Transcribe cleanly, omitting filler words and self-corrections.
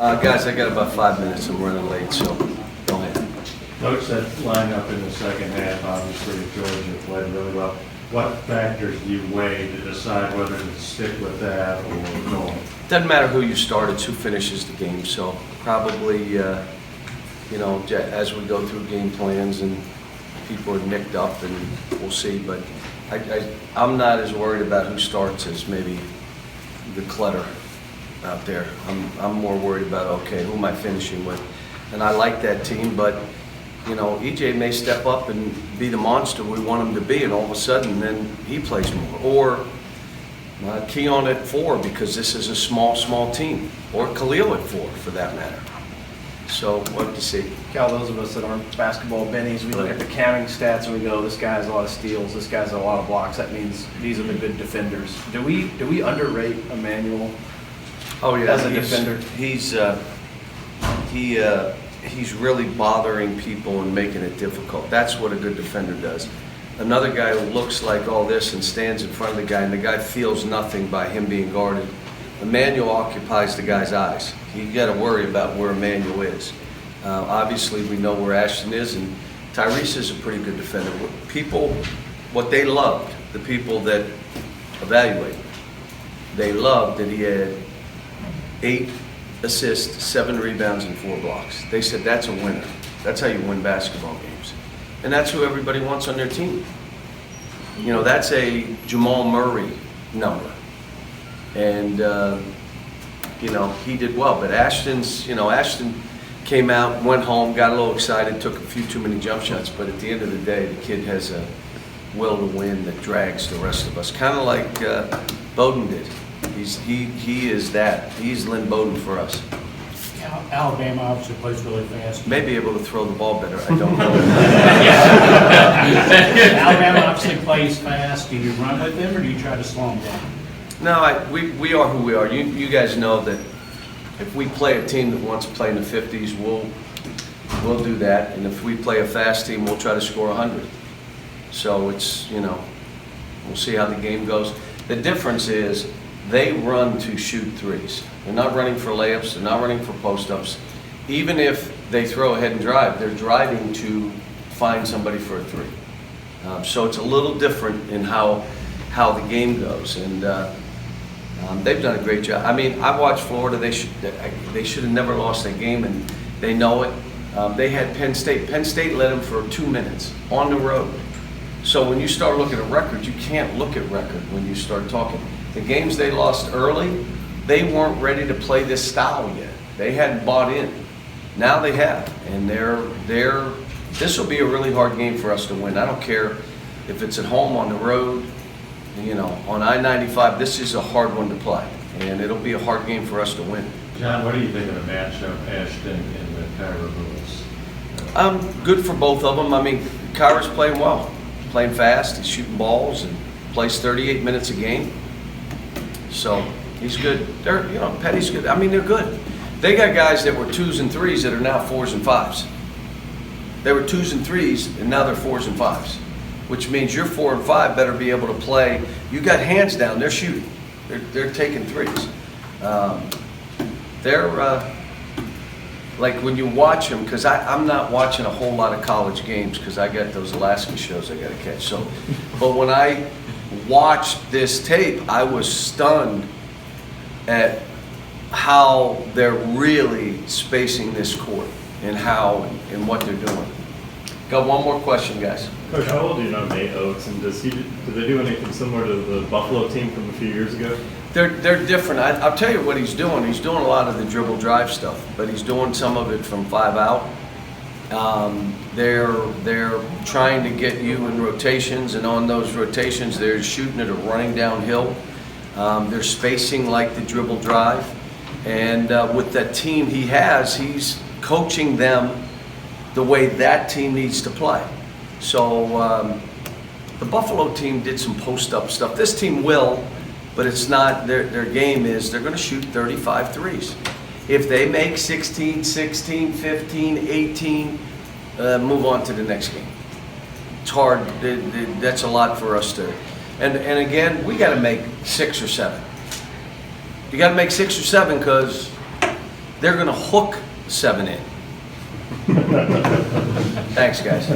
Guys, I got about 5 minutes. I'm running late, so go ahead. Coach, that lineup in the second half, obviously Georgia played really well. What factors do you weigh to decide whether to stick with that or go? Doesn't matter who you start, it's who finishes the game. So probably, as we go through game plans and people are nicked up, and we'll see. But I'm not as worried about who starts as maybe the clutter out there. I'm more worried about, okay, who am I finishing with? And I like that team, but EJ may step up and be the monster we want him to be, and all of a sudden then he plays more. Or Keon at 4 because this is a small team. Or Khalil at 4 for that matter. So what to see. Cal, those of us that aren't basketball bennies, we look at the counting stats and we go, this guy has a lot of steals, this guy has a lot of blocks. That means these are the good defenders. Do we underrate Emmanuel? Oh yeah, as a defender? He's really bothering people and making it difficult. That's what a good defender does. Another guy who looks like all this and stands in front of the guy, and the guy feels nothing by him being guarded. Emmanuel occupies the guy's eyes. You got to worry about where Emmanuel is. Obviously, we know where Ashton is, and Tyrese is a pretty good defender. What they loved, the people that evaluate, they loved that he had 8 assists, 7 rebounds, and 4 blocks. They said that's a winner. That's how you win basketball games. And that's who everybody wants on their team. That's a Jamal Murray number. And, he did well. But Ashton came out, went home, got a little excited, took a few too many jump shots. But at the end of the day, the kid has a will to win that drags the rest of us. Kind of like Bowden did. He is that. He's Lynn Bowden for us. Alabama obviously plays really fast. May be able to throw the ball better. I don't know. Alabama obviously plays fast. Do you run with them or do you try to slow them down? No, we are who we are. You guys know that if we play a team that wants to play in the 50s, we'll do that. And if we play a fast team, we'll try to score 100. So it's, we'll see how the game goes. The difference is they run to shoot threes. They're not running for layups. They're not running for post-ups. Even if they throw ahead and drive, they're driving to find somebody for a 3. So it's a little different in how the game goes. And they've done a great job. I mean, I watched Florida. They should have never lost that game, and they know it. They had Penn State. Penn State led them for 2 minutes on the road. So when you start looking at records, you can't look at record when you start talking. The games they lost early, they weren't ready to play this style yet. They hadn't bought in. Now they have, and this will be a really hard game for us to win. I don't care if it's at home, on the road, on I-95. This is a hard one to play, and it'll be a hard game for us to win. John, what do you think of the matchup, Ashton and the Kyra Lewis? Good for both of them. I mean, Kyra's playing well, playing fast. He's shooting balls and plays 38 minutes a game. So he's good. Petty's good. I mean, they're good. They got guys that were 2s and 3s that are now 4s and 5s. They were 2s and 3s, and now they're 4s and 5s, which means your 4 and 5 better be able to play. You got hands down. They're shooting. They're taking 3s. They're like when you watch them, because I'm not watching a whole lot of college games because I got those Alaska shows I got to catch. So, but when I watched this tape, I was stunned at how they're really spacing this court and what they're doing. Got one more question, guys. Coach, how well do you know Nate Oates, and did they do anything similar to the Buffalo team from a few years ago? They're different. I'll tell you what he's doing. He's doing a lot of the dribble drive stuff, but he's doing some of it from 5 out. They're trying to get you in rotations, and on those rotations, they're shooting it or running downhill. They're spacing like the dribble drive, and with that team he has, he's coaching them the way that team needs to play. So the Buffalo team did some post-up stuff. This team will, but it's not, their game is they're going to shoot 35 threes. If they make 16, 16, 15, 18, move on to the next game. It's hard. That's a lot for us to. And again, we got to make 6 or 7. You got to make 6 or 7 because they're going to hook 7 in. Thanks, guys.